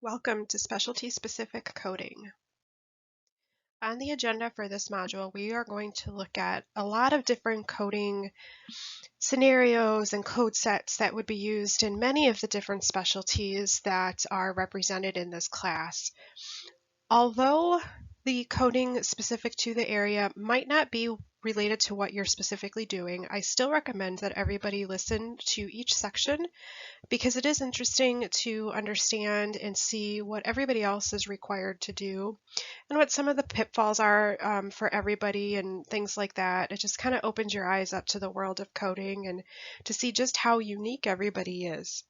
Welcome to Specialty Specific Coding. On the agenda for this module, we are going to look at a lot of different coding scenarios and code sets that would be used in many of the different specialties that are represented in this class. Although the coding specific to the area might not be related to what you're specifically doing, I still recommend that everybody listen to each section because it is interesting to understand and see what everybody else is required to do and what some of the pitfalls are for everybody and things like that. It just kind of opens your eyes up to the world of coding and to see just how unique everybody is.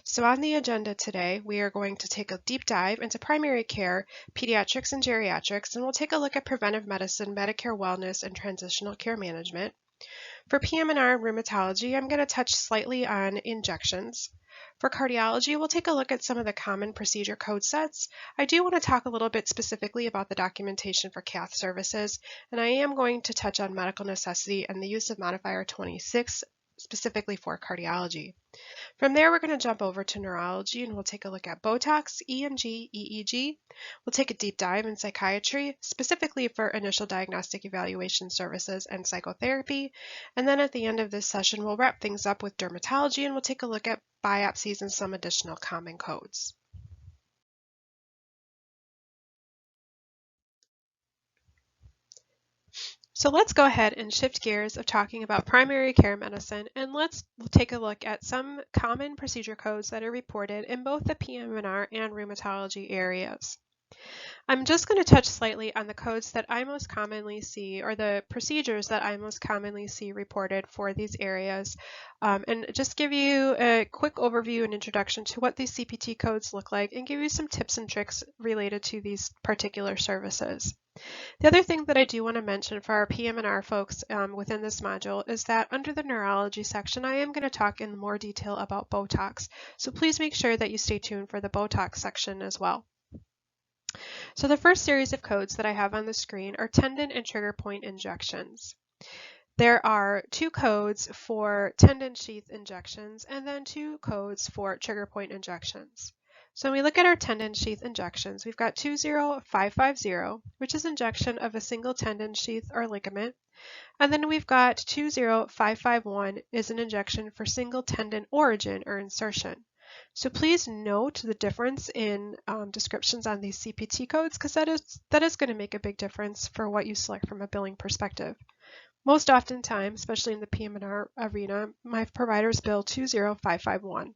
So on the agenda today, we are going to take a deep dive into primary care, pediatrics, and geriatrics, and we'll take a look at preventive medicine, Medicare wellness, and transitional care management. For PM&R and rheumatology, I'm going to touch slightly on injections. For cardiology, we'll take a look at some of the common procedure code sets. I do want to talk a little bit specifically about the documentation for cath services, and I am going to touch on medical necessity and the use of modifier 26 specifically for cardiology. From there, we're going to jump over to neurology and we'll take a look at Botox, EMG, EEG. We'll take a deep dive in psychiatry, specifically for initial diagnostic evaluation services and psychotherapy. And then at the end of this session, we'll wrap things up with dermatology and we'll take a look at biopsies and some additional common codes. So let's go ahead and shift gears of talking about primary care medicine, and let's take a look at some common procedure codes that are reported in both the PM&R and rheumatology areas. I'm just going to touch slightly on the codes that I most commonly see, or the procedures that I most commonly see reported for these areas, and just give you a quick overview and introduction to what these CPT codes look like and give you some tips and tricks related to these particular services. The other thing that I do want to mention for our PM&R folks within this module is that under the neurology section, I am going to talk in more detail about Botox. So please make sure that you stay tuned for the Botox section as well. So the first series of codes that I have on the screen are tendon and trigger point injections. There are two codes for tendon sheath injections and then two codes for trigger point injections. So when we look at our tendon sheath injections, we've got 20550, which is injection of a single tendon sheath or ligament. And then we've got 20551 is an injection for single tendon origin or insertion. So please note the difference in descriptions on these CPT codes because that is going to make a big difference for what you select from a billing perspective. Most oftentimes, especially in the PM&R arena, my providers bill 20551.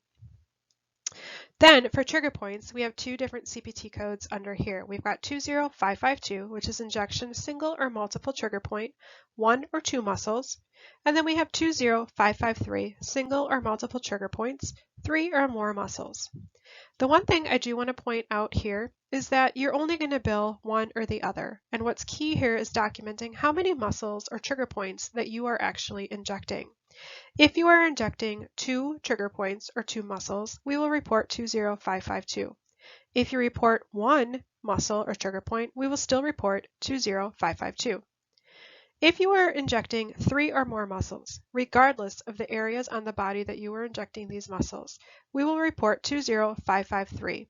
Then for trigger points, we have two different CPT codes under here. We've got 20552, which is injection single or multiple trigger point, one or two muscles. And then we have 20553, single or multiple trigger points, three or more muscles. The one thing I do want to point out here is that you're only going to bill one or the other. And what's key here is documenting how many muscles or trigger points that you are actually injecting. If you are injecting two trigger points or two muscles, we will report 20552. If you report one muscle or trigger point, we will still report 20552. If you are injecting three or more muscles, regardless of the areas on the body that you are injecting these muscles, we will report 20553.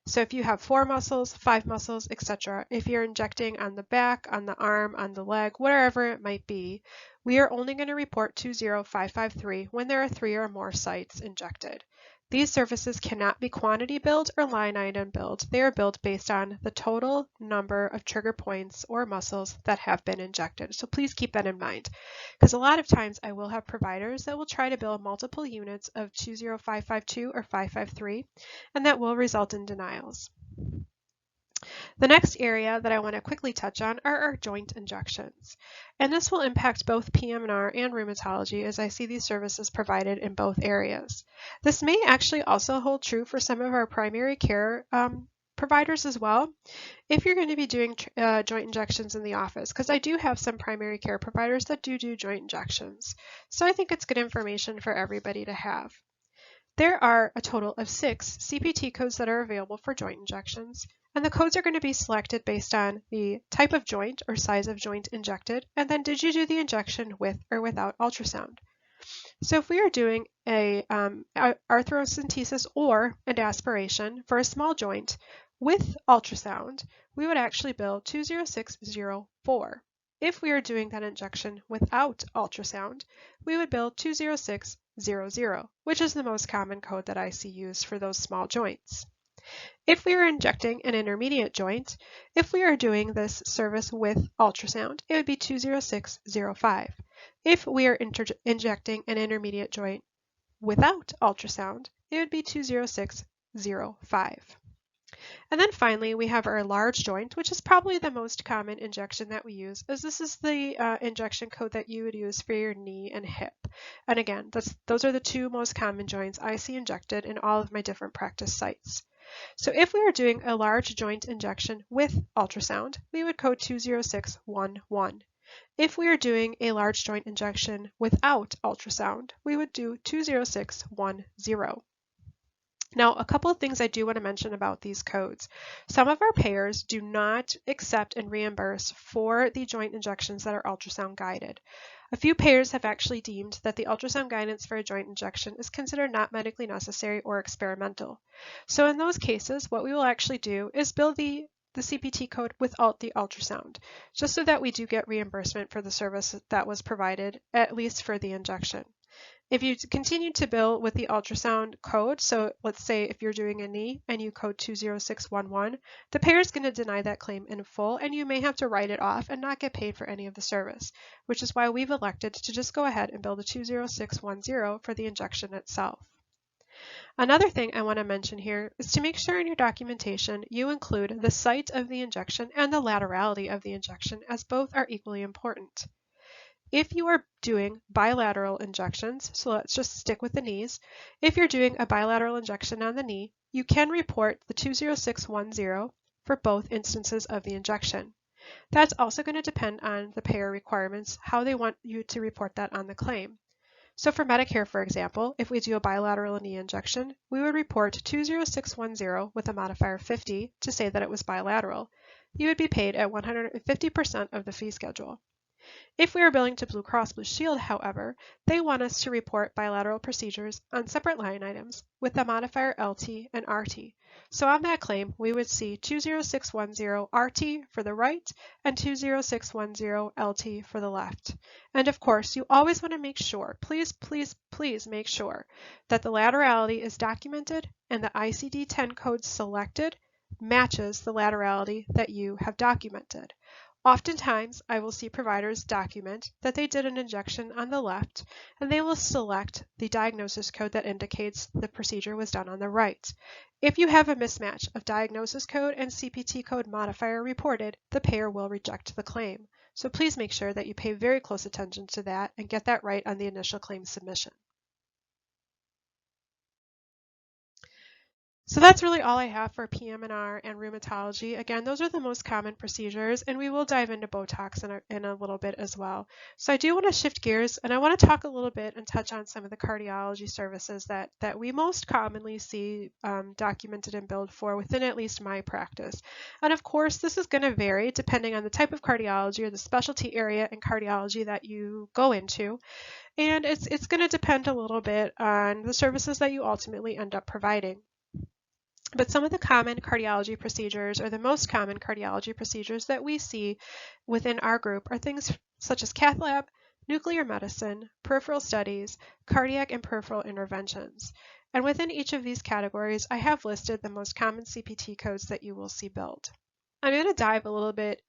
So if you have 4 muscles, 5 muscles, etc., if you're injecting on the back, on the arm, on the leg, wherever it might be, we are only going to report 20553 when there are 3 or more sites injected. These services cannot be quantity billed or line item billed. They are billed based on the total number of trigger points or muscles that have been injected. So please keep that in mind, because a lot of times I will have providers that will try to bill multiple units of 20552 or 553, and that will result in denials. The next area that I want to quickly touch on are our joint injections. And this will impact both PM&R and rheumatology as I see these services provided in both areas. This may actually also hold true for some of our primary care providers as well, if you're going to be doing joint injections in the office, because I do have some primary care providers that do joint injections. So I think it's good information for everybody to have. There are a total of 6 CPT codes that are available for joint injections, and the codes are going to be selected based on the type of joint or size of joint injected, and then did you do the injection with or without ultrasound. So if we are doing a arthrocentesis or an aspiration for a small joint with ultrasound, we would actually bill 20604. If we are doing that injection without ultrasound, we would bill 20600, which is the most common code that I see used for those small joints. If we are injecting an intermediate joint, if we are doing this service with ultrasound, it would be 20605. If we are injecting an intermediate joint without ultrasound, it would be 20605. And then finally, we have our large joint, which is probably the most common injection that we use, as this is the injection code that you would use for your knee and hip. And again, those are the two most common joints I see injected in all of my different practice sites. So if we were doing a large joint injection with ultrasound, we would code 20611. If we are doing a large joint injection without ultrasound, we would do 20610. Now, a couple of things I do want to mention about these codes. Some of our payers do not accept and reimburse for the joint injections that are ultrasound guided. A few payers have actually deemed that the ultrasound guidance for a joint injection is considered not medically necessary or experimental. So in those cases, what we will actually do is bill the CPT code without the ultrasound, just so that we do get reimbursement for the service that was provided, at least for the injection. If you continue to bill with the ultrasound code, so let's say if you're doing a knee and you code 20611, the payer is going to deny that claim in full and you may have to write it off and not get paid for any of the service, which is why we've elected to just go ahead and bill the 20610 for the injection itself. Another thing I want to mention here is to make sure in your documentation you include the site of the injection and the laterality of the injection, as both are equally important. If you are doing bilateral injections, so let's just stick with the knees, if you're doing a bilateral injection on the knee, you can report the 20610 for both instances of the injection. That's also going to depend on the payer requirements, how they want you to report that on the claim. So for Medicare, for example, if we do a bilateral knee injection, we would report 20610 with a modifier 50 to say that it was bilateral. You would be paid at 150% of the fee schedule. If we are billing to Blue Cross Blue Shield, however, they want us to report bilateral procedures on separate line items with the modifier LT and RT. So on that claim, we would see 20610 RT for the right and 20610 LT for the left. And of course, you always want to make sure, please make sure that the laterality is documented and the ICD-10 code selected matches the laterality that you have documented. Oftentimes, I will see providers document that they did an injection on the left, and they will select the diagnosis code that indicates the procedure was done on the right. If you have a mismatch of diagnosis code and CPT code modifier reported, the payer will reject the claim. So please make sure that you pay very close attention to that and get that right on the initial claim submission. So that's really all I have for PM&R and rheumatology. Again, those are the most common procedures, and we will dive into Botox in a little bit as well. So I do want to shift gears, and I want to talk a little bit and touch on some of the cardiology services that we most commonly see documented and billed for within at least my practice. And of course, this is going to vary depending on the type of cardiology or the specialty area in cardiology that you go into. And it's going to depend a little bit on the services that you ultimately end up providing. But some of the common cardiology procedures, or the most common cardiology procedures that we see within our group, are things such as cath lab, nuclear medicine, peripheral studies, cardiac and peripheral interventions. And within each of these categories, I have listed the most common CPT codes that you will see billed. I'm going to dive a little bit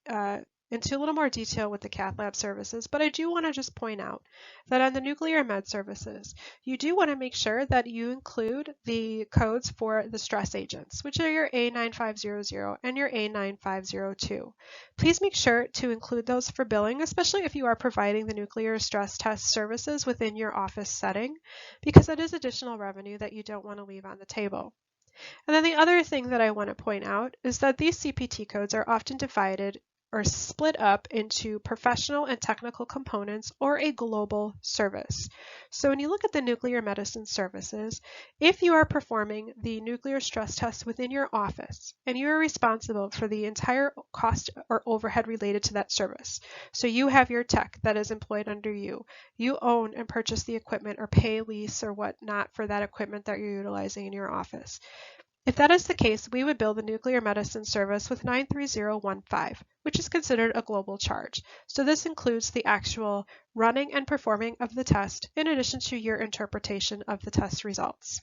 into a little more detail with the cath lab services, but I do want to just point out that on the nuclear med services, you do want to make sure that you include the codes for the stress agents, which are your A9500 and your A9502. Please make sure to include those for billing, especially if you are providing the nuclear stress test services within your office setting, because that is additional revenue that you don't want to leave on the table. And then the other thing that I want to point out is that these CPT codes are often divided or split up into professional and technical components or a global service. So when you look at the nuclear medicine services, if you are performing the nuclear stress test within your office and you are responsible for the entire cost or overhead related to that service, so you have your tech that is employed under you, you own and purchase the equipment or pay lease or whatnot for that equipment that you're utilizing in your office. If that is the case, we would bill the nuclear medicine service with 93015, which is considered a global charge. So this includes the actual running and performing of the test in addition to your interpretation of the test results.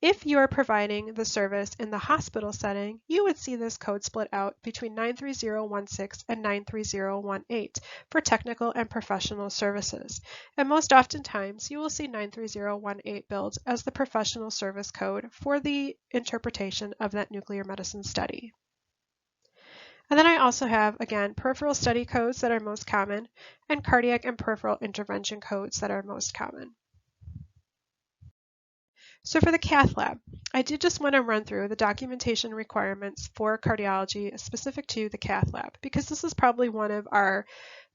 If you are providing the service in the hospital setting, you would see this code split out between 93016 and 93018 for technical and professional services. And most oftentimes, you will see 93018 billed as the professional service code for the interpretation of that nuclear medicine study. And then I also have, again, peripheral study codes that are most common and cardiac and peripheral intervention codes that are most common. So for the cath lab, I did just want to run through the documentation requirements for cardiology specific to the cath lab, because this is probably one of our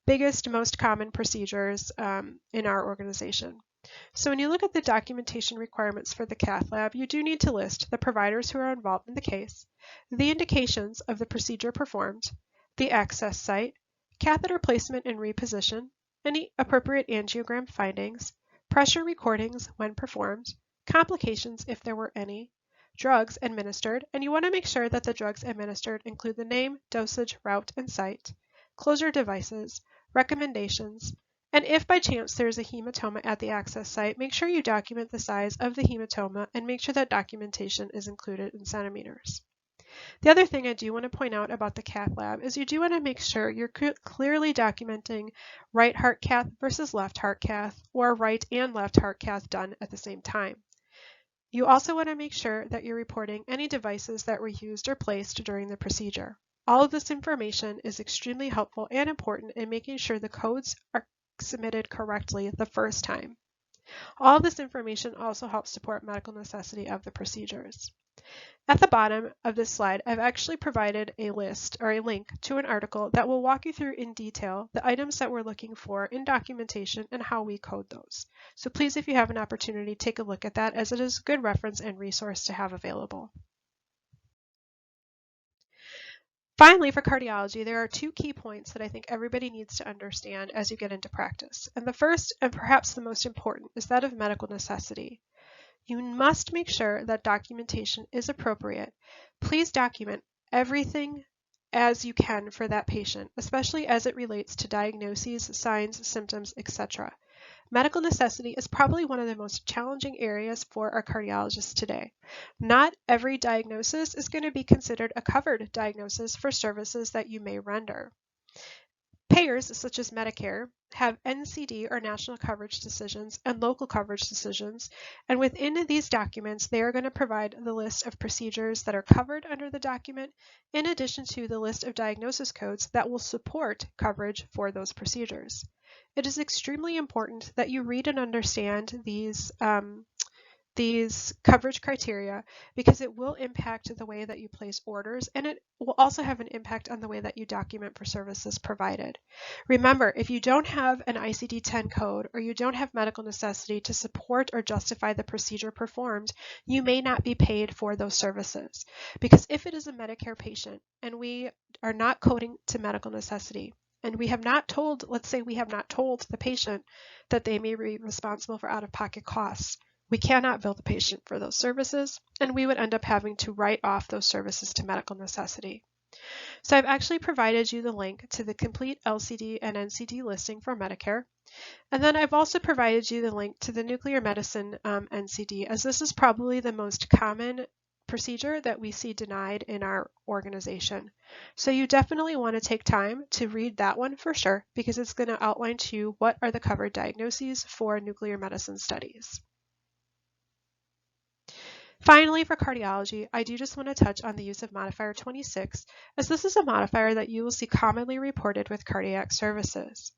biggest, most common procedures in our organization. So when you look at the documentation requirements for the cath lab, you do need to list the providers who are involved in the case, the indications of the procedure performed, the access site, catheter placement and reposition, any appropriate angiogram findings, pressure recordings when performed, complications if there were any, drugs administered, and you want to make sure that the drugs administered include the name, dosage, route, and site, closure devices, recommendations, and if by chance there's a hematoma at the access site, make sure you document the size of the hematoma and make sure that documentation is included in centimeters. The other thing I do want to point out about the cath lab is you do want to make sure you're clearly documenting right heart cath versus left heart cath, or right and left heart cath done at the same time. You also want to make sure that you're reporting any devices that were used or placed during the procedure. All of this information is extremely helpful and important in making sure the codes are submitted correctly the first time. All of this information also helps support medical necessity of the procedures. At the bottom of this slide, I've actually provided a list or a link to an article that will walk you through in detail the items that we're looking for in documentation and how we code those. So please, if you have an opportunity, take a look at that, as it is a good reference and resource to have available. Finally, for cardiology, there are two key points that I think everybody needs to understand as you get into practice. And the first, and perhaps the most important, is that of medical necessity. You must make sure that documentation is appropriate. Please document everything as you can for that patient, especially as it relates to diagnoses, signs, symptoms, etc. Medical necessity is probably one of the most challenging areas for our cardiologists today. Not every diagnosis is going to be considered a covered diagnosis for services that you may render. Payers, such as Medicare, have NCD or national coverage decisions and local coverage decisions, and within these documents, they are going to provide the list of procedures that are covered under the document, in addition to the list of diagnosis codes that will support coverage for those procedures. It is extremely important that you read and understand these coverage criteria, because it will impact the way that you place orders, and it will also have an impact on the way that you document for services provided. Remember, if you don't have an ICD-10 code or you don't have medical necessity to support or justify the procedure performed, you may not be paid for those services. Because if it is a Medicare patient and we are not coding to medical necessity, and we have not told, let's say we have not told the patient that they may be responsible for out-of-pocket costs, we cannot bill the patient for those services, and we would end up having to write off those services to medical necessity. So I've actually provided you the link to the complete LCD and NCD listing for Medicare. And then I've also provided you the link to the nuclear medicine NCD, as this is probably the most common procedure that we see denied in our organization. So you definitely want to take time to read that one for sure, because it's going to outline to you what are the covered diagnoses for nuclear medicine studies. Finally, for cardiology, I do just want to touch on the use of modifier 26, as this is a modifier that you will see commonly reported with cardiac services.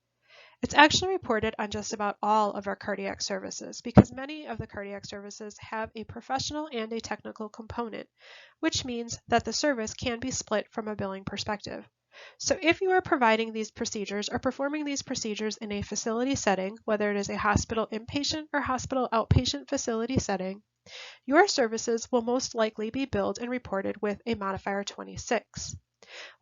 It's actually reported on just about all of our cardiac services, because many of the cardiac services have a professional and a technical component, which means that the service can be split from a billing perspective. So if you are providing these procedures or performing these procedures in a facility setting, whether it is a hospital inpatient or hospital outpatient facility setting, your services will most likely be billed and reported with a modifier 26.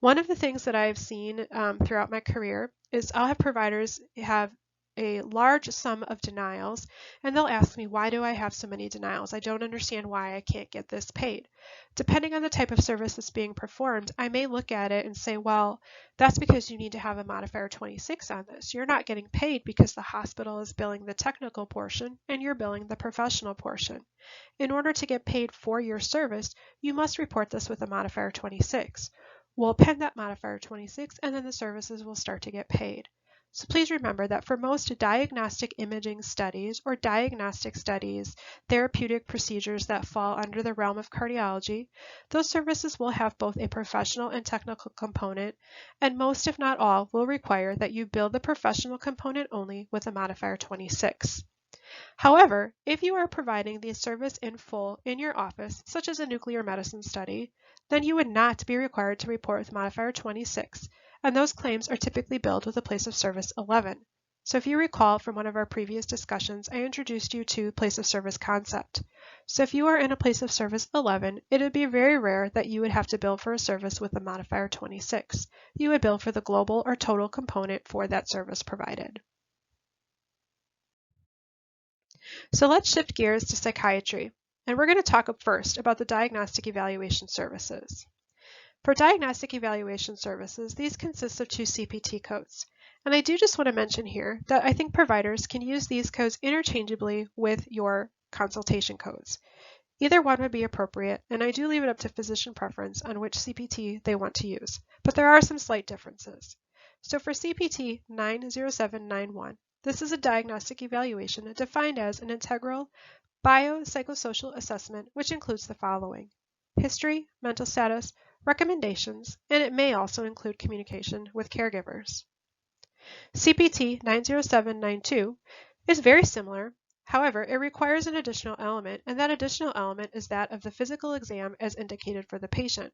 One of the things that I've seen throughout my career is I'll have providers have a large sum of denials, and they'll ask me, why do I have so many denials? I don't understand why I can't get this paid. Depending on the type of service that's being performed, I may look at it and say, well, that's because you need to have a modifier 26 on this. You're not getting paid because the hospital is billing the technical portion and you're billing the professional portion. In order to get paid for your service, you must report this with a modifier 26. We'll append that modifier 26 and then the services will start to get paid. So please remember that for most diagnostic imaging studies or diagnostic studies, therapeutic procedures that fall under the realm of cardiology, those services will have both a professional and technical component, and most, if not all, will require that you bill the professional component only with a modifier 26. However, if you are providing the service in full in your office, such as a nuclear medicine study, then you would not be required to report with modifier 26, and those claims are typically billed with a place of service 11. So if you recall from one of our previous discussions, I introduced you to place of service concept. So if you are in a place of service 11, it would be very rare that you would have to bill for a service with a modifier 26. You would bill for the global or total component for that service provided. So let's shift gears to psychiatry, and we're going to talk up first about the diagnostic evaluation services. For diagnostic evaluation services, these consist of two CPT codes. And I do just want to mention here that I think providers can use these codes interchangeably with your consultation codes. Either one would be appropriate, and I do leave it up to physician preference on which CPT they want to use, but there are some slight differences. So for CPT 90791, this is a diagnostic evaluation defined as an integral biopsychosocial assessment, which includes the following: history, mental status, recommendations, and it may also include communication with caregivers. CPT 90792 is very similar. However, it requires an additional element, and that additional element is that of the physical exam as indicated for the patient.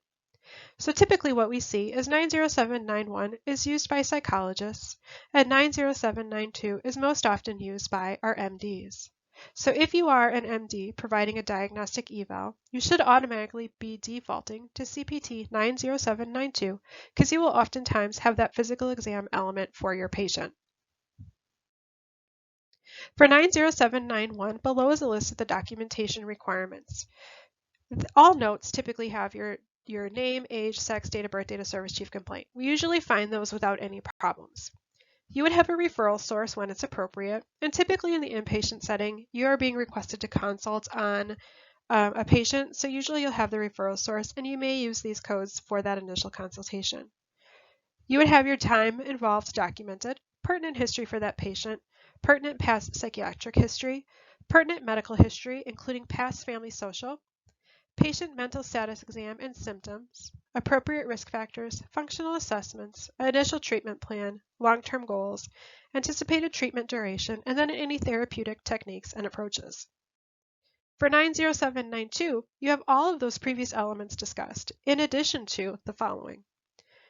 So typically what we see is 90791 is used by psychologists, and 90792 is most often used by our MDs. So if you are an MD providing a diagnostic eval, you should automatically be defaulting to CPT 90792 because you will oftentimes have that physical exam element for your patient. For 90791, below is a list of the documentation requirements. All notes typically have your name, age, sex, date of birth, date of service, chief complaint. We usually find those without any problems. You would have a referral source when it's appropriate, and typically in the inpatient setting, you are being requested to consult on a patient, so usually you'll have the referral source, and you may use these codes for that initial consultation. You would have your time involved documented, pertinent history for that patient, pertinent past psychiatric history, pertinent medical history, including past family social, patient mental status exam and symptoms, appropriate risk factors, functional assessments, initial treatment plan, long-term goals, anticipated treatment duration, and then any therapeutic techniques and approaches. For 90792, you have all of those previous elements discussed, in addition to the following: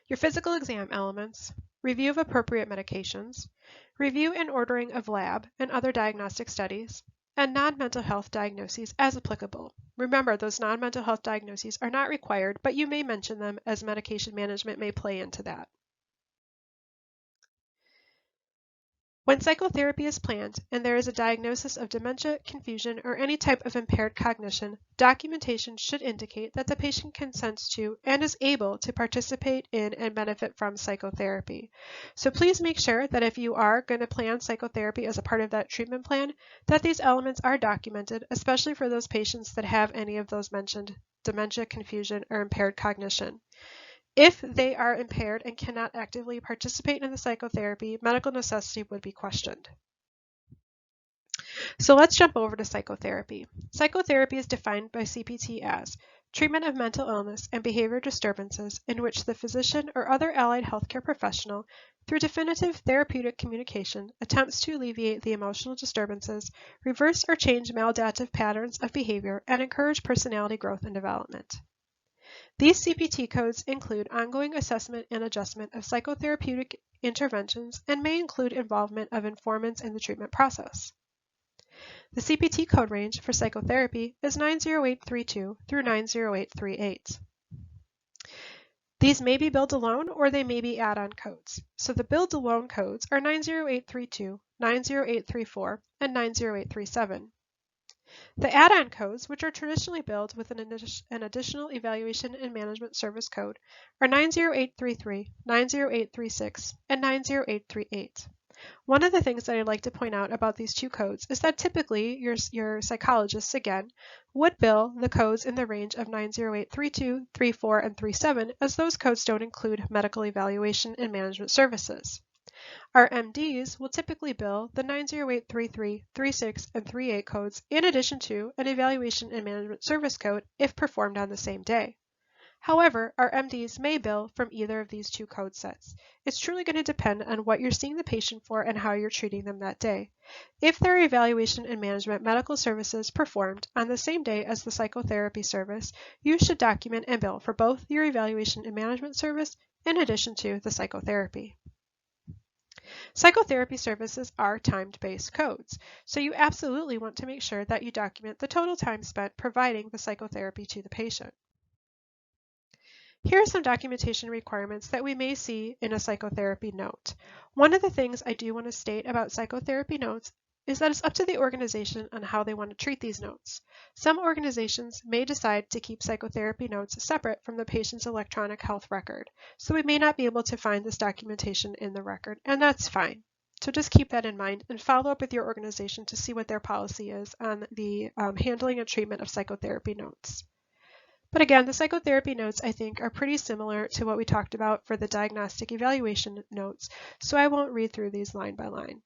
your physical exam elements, review of appropriate medications, review and ordering of lab and other diagnostic studies, and non-mental health diagnoses as applicable. Remember, those non-mental health diagnoses are not required, but you may mention them as medication management may play into that. When psychotherapy is planned and there is a diagnosis of dementia, confusion, or any type of impaired cognition, documentation should indicate that the patient consents to and is able to participate in and benefit from psychotherapy. So please make sure that if you are going to plan psychotherapy as a part of that treatment plan, that these elements are documented, especially for those patients that have any of those mentioned: dementia, confusion, or impaired cognition. If they are impaired and cannot actively participate in the psychotherapy, medical necessity would be questioned. So let's jump over to psychotherapy. Psychotherapy is defined by CPT as treatment of mental illness and behavior disturbances in which the physician or other allied healthcare professional, through definitive therapeutic communication, attempts to alleviate the emotional disturbances, reverse or change maladaptive patterns of behavior, and encourage personality growth and development. These CPT codes include ongoing assessment and adjustment of psychotherapeutic interventions and may include involvement of informants in the treatment process. The CPT code range for psychotherapy is 90832 through 90838. These may be billed alone or they may be add-on codes. So the billed alone codes are 90832, 90834, and 90837. The add-on codes, which are traditionally billed with an additional evaluation and management service code, are 90833, 90836, and 90838. One of the things that I'd like to point out about these two codes is that typically your psychologists, again, would bill the codes in the range of 90832, 34, and 37, as those codes don't include medical evaluation and management services. Our MDs will typically bill the 90833, 36, and 38 codes in addition to an evaluation and management service code if performed on the same day. However, our MDs may bill from either of these two code sets. It's truly going to depend on what you're seeing the patient for and how you're treating them that day. If there are evaluation and management medical services performed on the same day as the psychotherapy service, you should document and bill for both your evaluation and management service in addition to the psychotherapy. Psychotherapy services are timed-based codes, so you absolutely want to make sure that you document the total time spent providing the psychotherapy to the patient. Here are some documentation requirements that we may see in a psychotherapy note. One of the things I do want to state about psychotherapy notes is that it's up to the organization on how they want to treat these notes. Some organizations may decide to keep psychotherapy notes separate from the patient's electronic health record, so we may not be able to find this documentation in the record, and that's fine. So just keep that in mind and follow up with your organization to see what their policy is on the handling and treatment of psychotherapy notes. But again, the psychotherapy notes, I think, are pretty similar to what we talked about for the diagnostic evaluation notes, so I won't read through these line by line.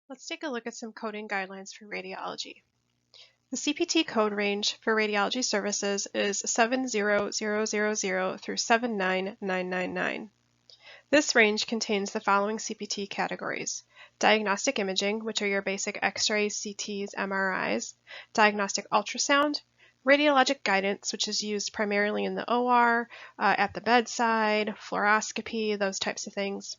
Let's take a look at some coding guidelines for radiology. The CPT code range for radiology services is 70000 through 79999. This range contains the following CPT categories: diagnostic imaging, which are your basic x-rays, CTs, MRIs, diagnostic ultrasound, radiologic guidance, which is used primarily in the OR, at the bedside, fluoroscopy, those types of things,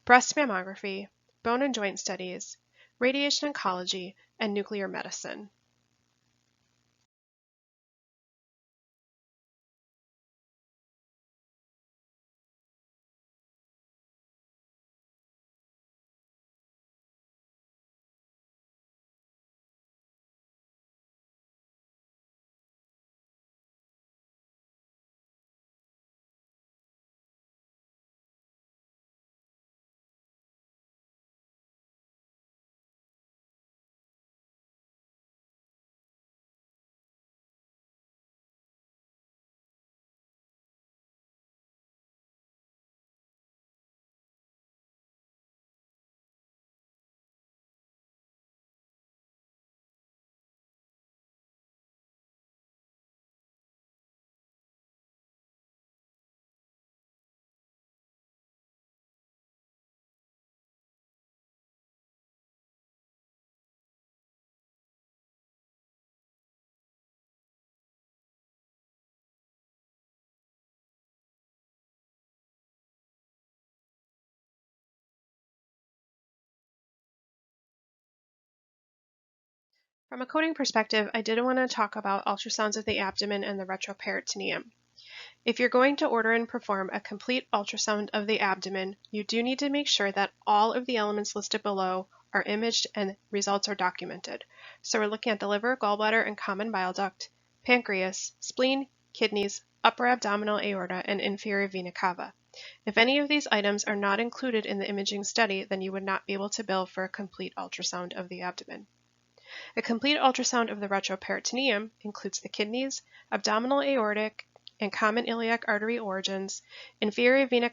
breast mammography, bone and joint studies, radiation oncology, and nuclear medicine. From a coding perspective, I did want to talk about ultrasounds of the abdomen and the retroperitoneum. If you're going to order and perform a complete ultrasound of the abdomen, you do need to make sure that all of the elements listed below are imaged and results are documented. So we're looking at the liver, gallbladder, and common bile duct, pancreas, spleen, kidneys, upper abdominal aorta, and inferior vena cava. If any of these items are not included in the imaging study, then you would not be able to bill for a complete ultrasound of the abdomen. A complete ultrasound of the retroperitoneum includes the kidneys, abdominal aortic, and common iliac artery origins, inferior vena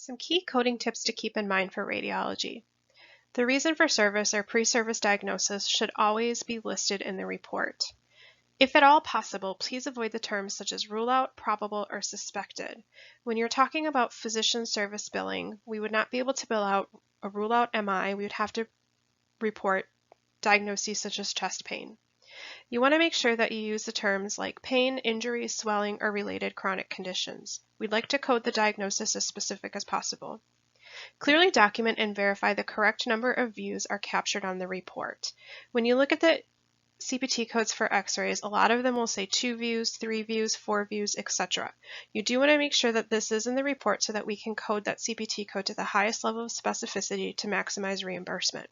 Some key coding tips to keep in mind for radiology. The reason for service or pre-service diagnosis should always be listed in the report. If at all possible, please avoid the terms such as rule out, probable, or suspected. When you're talking about physician service billing, we would not be able to bill out a rule out MI. We would have to report diagnoses such as chest pain. You want to make sure that you use the terms like pain, injury, swelling, or related chronic conditions. We'd like to code the diagnosis as specific as possible. Clearly document and verify the correct number of views are captured on the report. When you look at the CPT codes for x-rays, a lot of them will say 2 views, 3 views, 4 views, etc. You do want to make sure that this is in the report so that we can code that CPT code to the highest level of specificity to maximize reimbursement.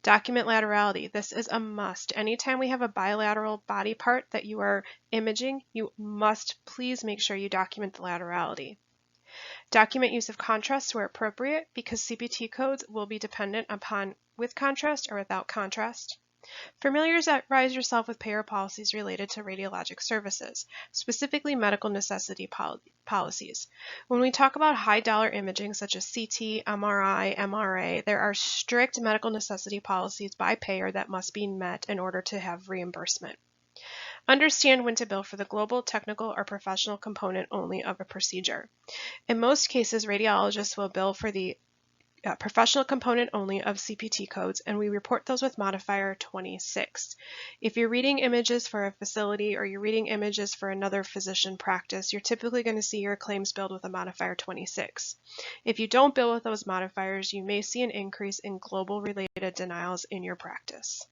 Document laterality. This is a must. Anytime we have a bilateral body part that you are imaging, you must please make sure you document the laterality. Document use of contrast where appropriate because CPT codes will be dependent upon with contrast or without contrast. Familiarize yourself with payer policies related to radiologic services, specifically medical necessity policies. When we talk about high dollar imaging such as CT, MRI, MRA, there are strict medical necessity policies by payer that must be met in order to have reimbursement. Understand when to bill for the global, technical, or professional component only of a procedure. In most cases, radiologists will bill for the professional component only of CPT codes, and we report those with modifier 26. If you're reading images for a facility or you're reading images for another physician practice, you're typically going to see your claims billed with a modifier 26. If you don't bill with those modifiers, you may see an increase in global related denials in your practice.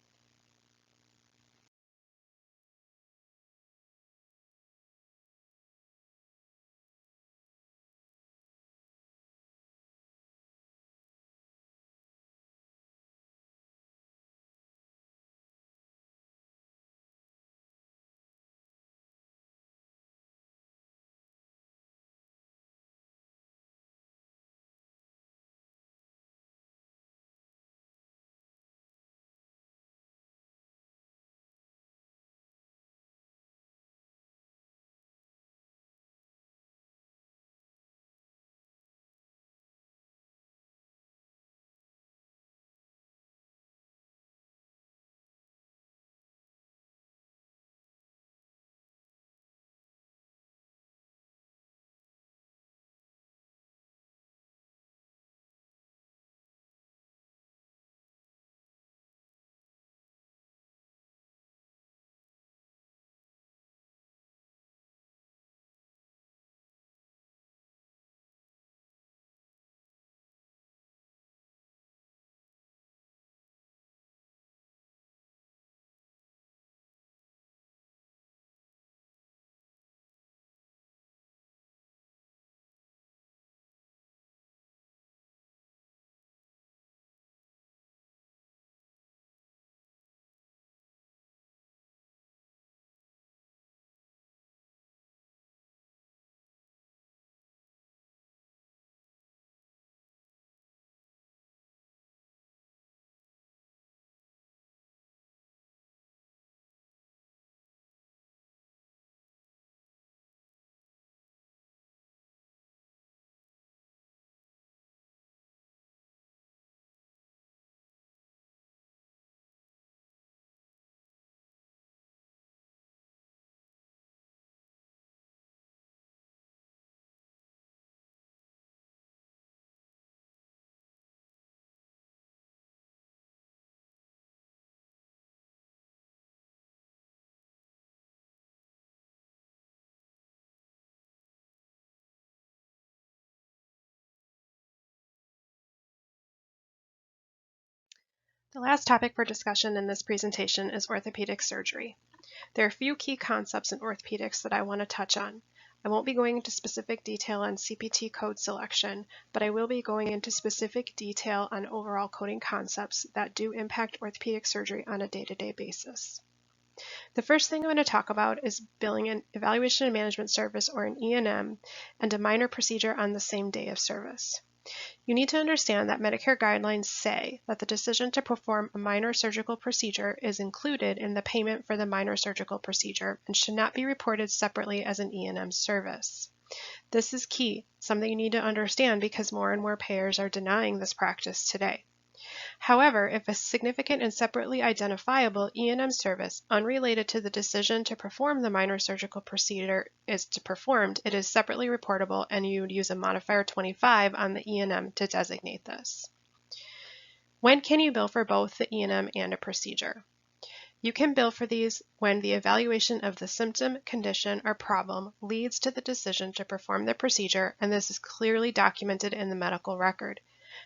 The last topic for discussion in this presentation is orthopedic surgery. There are a few key concepts in orthopedics that I want to touch on. I won't be going into specific detail on CPT code selection, but I will be going into specific detail on overall coding concepts that do impact orthopedic surgery on a day-to-day basis. The first thing I'm going to talk about is billing an evaluation and management service, or an E&M, and a minor procedure on the same day of service. You need to understand that Medicare guidelines say that the decision to perform a minor surgical procedure is included in the payment for the minor surgical procedure and should not be reported separately as an E&M service. This is key, something you need to understand because more and more payers are denying this practice today. However, if a significant and separately identifiable E&M service unrelated to the decision to perform the minor surgical procedure is performed, it is separately reportable, and you would use a modifier 25 on the E&M to designate this. When can you bill for both the E&M and a procedure? You can bill for these when the evaluation of the symptom, condition, or problem leads to the decision to perform the procedure, and this is clearly documented in the medical record.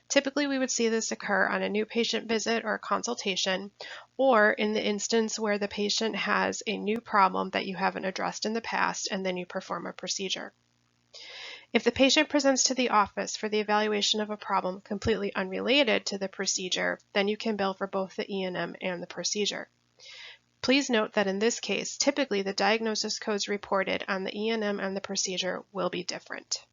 Typically, we would see this occur on a new patient visit or consultation, or in the instance where the patient has a new problem that you haven't addressed in the past, and then you perform a procedure. If the patient presents to the office for the evaluation of a problem completely unrelated to the procedure, then you can bill for both the E&M and the procedure. Please note that in this case, typically the diagnosis codes reported on the E&M and the procedure will be different.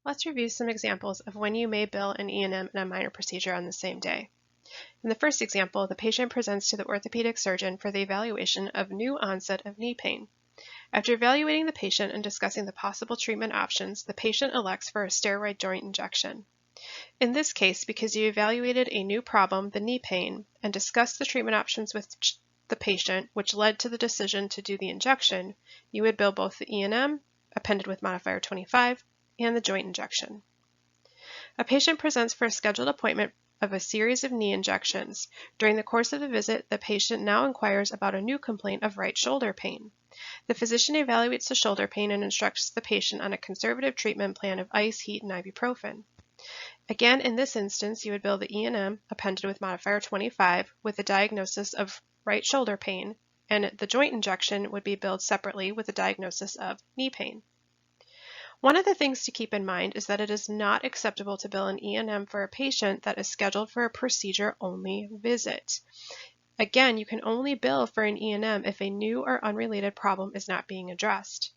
Let's review some examples of when you may bill an E&M and a minor procedure on the same day. In the first example, the patient presents to the orthopedic surgeon for the evaluation of new onset of knee pain. After evaluating the patient and discussing the possible treatment options, the patient elects for a steroid joint injection. In this case, because you evaluated a new problem, the knee pain, and discussed the treatment options with the patient, which led to the decision to do the injection, you would bill both the E&M, appended with modifier 25, and the joint injection. A patient presents for a scheduled appointment of a series of knee injections. During the course of the visit, the patient now inquires about a new complaint of right shoulder pain. The physician evaluates the shoulder pain and instructs the patient on a conservative treatment plan of ice, heat, and ibuprofen. Again, in this instance, you would bill the E&M appended with modifier 25 with the diagnosis of right shoulder pain, and the joint injection would be billed separately with the diagnosis of knee pain. One of the things to keep in mind is that it is not acceptable to bill an E&M for a patient that is scheduled for a procedure-only visit. Again, you can only bill for an E&M if a new or unrelated problem is not being addressed.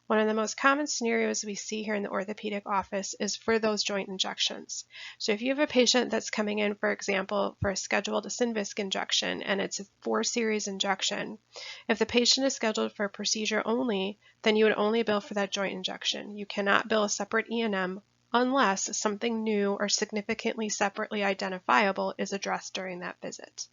One of the most common scenarios we see here in the orthopedic office is for those joint injections. So if you have a patient that's coming in, for example, for a scheduled Synvisc injection and it's a 4-series injection, if the patient is scheduled for a procedure only, then you would only bill for that joint injection. You cannot bill a separate E&M unless something new or significantly separately identifiable is addressed during that visit.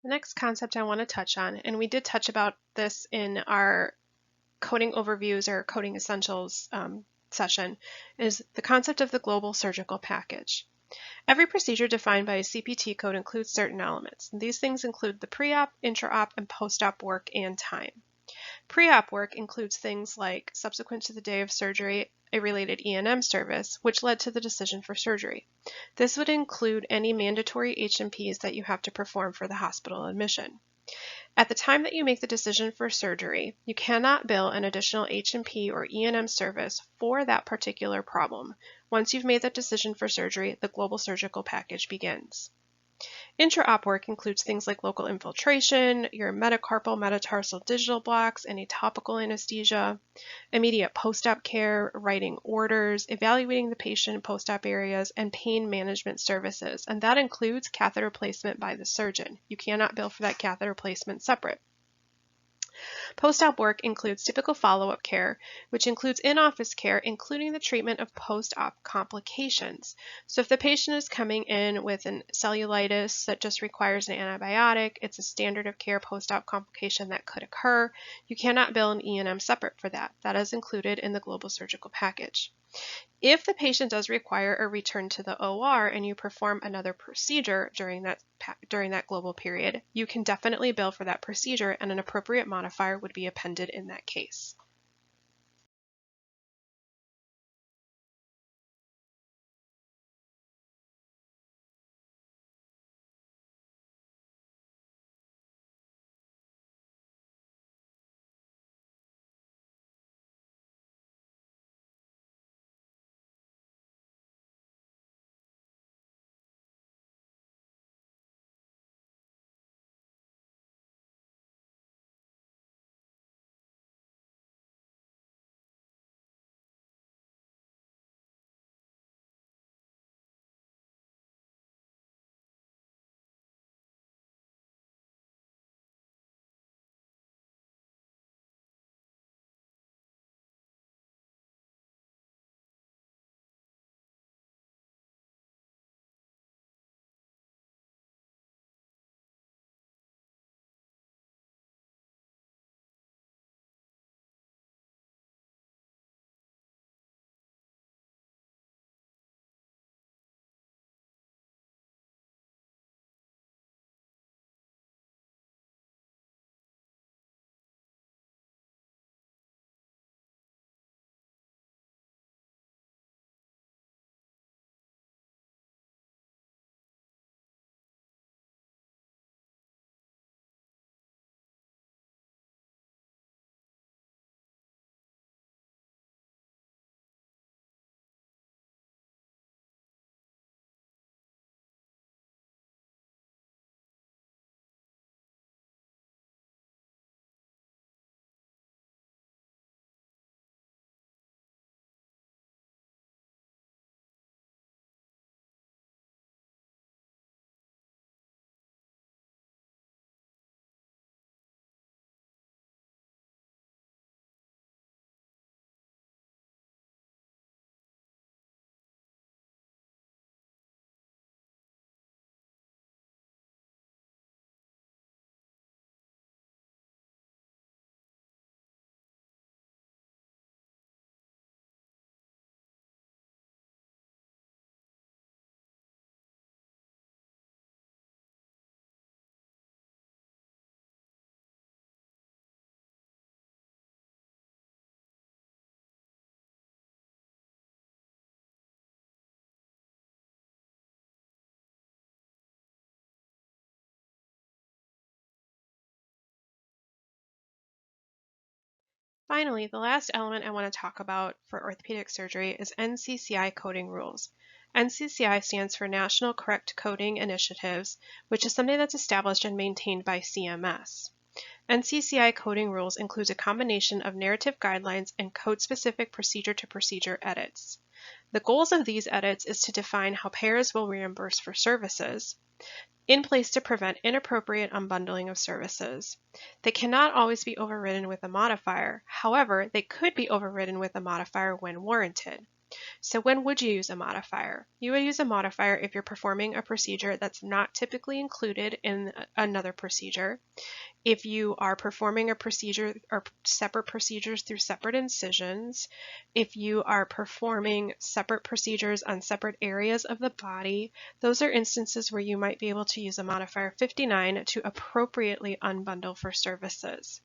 The next concept I want to touch on, and we did touch about this in our coding overviews or coding essentials session, is the concept of the global surgical package. Every procedure defined by a CPT code includes certain elements. These things include the pre-op, intra-op, and post-op work and time. Pre-op work includes things like subsequent to the day of surgery, a related E&M service, which led to the decision for surgery. This would include any mandatory H&Ps that you have to perform for the hospital admission. At the time that you make the decision for surgery, you cannot bill an additional H&P or E&M service for that particular problem. Once you've made that decision for surgery, the global surgical package begins. Intra-op work includes things like local infiltration, your metacarpal metatarsal digital blocks, any topical anesthesia, immediate post-op care, writing orders, evaluating the patient in post-op areas, and pain management services. And that includes catheter placement by the surgeon. You cannot bill for that catheter placement separate. Post-op work includes typical follow-up care, which includes in-office care, including the treatment of post-op complications. So if the patient is coming in with an cellulitis that just requires an antibiotic, it's a standard of care post-op complication that could occur. You cannot bill an E&M separate for that. That is included in the global surgical package. If the patient does require a return to the OR and you perform another procedure during that global period, you can definitely bill for that procedure, and an appropriate modifier would be appended in that case. Finally, the last element I want to talk about for orthopedic surgery is NCCI coding rules. NCCI stands for National Correct Coding Initiatives, which is something that's established and maintained by CMS. NCCI coding rules includes a combination of narrative guidelines and code-specific procedure-to-procedure edits. The goals of these edits is to define how payers will reimburse for services, in place to prevent inappropriate unbundling of services. They cannot always be overridden with a modifier. However, they could be overridden with a modifier when warranted. So when would you use a modifier? You would use a modifier if you're performing a procedure that's not typically included in another procedure, if you are performing a procedure or separate procedures through separate incisions, if you are performing separate procedures on separate areas of the body. Those are instances where you might be able to use a modifier 59 to appropriately unbundle for services.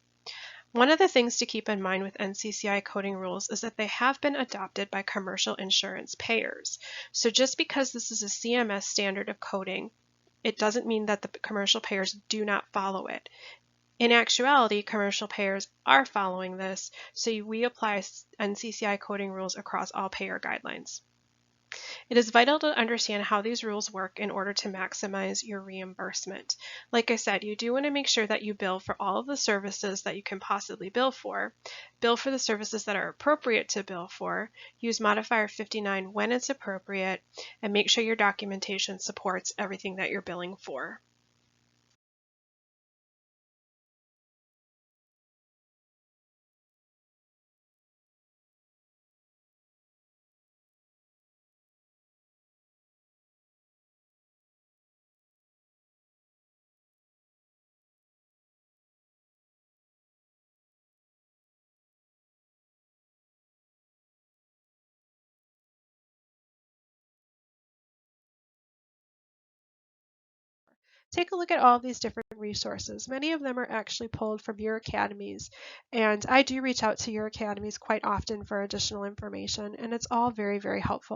One of the things to keep in mind with NCCI coding rules is that they have been adopted by commercial insurance payers. So just because this is a CMS standard of coding, it doesn't mean that the commercial payers do not follow it. In actuality, commercial payers are following this, so we apply NCCI coding rules across all payer guidelines. It is vital to understand how these rules work in order to maximize your reimbursement. Like I said, you do want to make sure that you bill for all of the services that you can possibly bill for the services that are appropriate to bill for, use modifier 59 when it's appropriate, and make sure your documentation supports everything that you're billing for. take a look at all these different resources. Many of them are actually pulled from your academies, and I do reach out to your academies quite often for additional information, and it's all very, very helpful.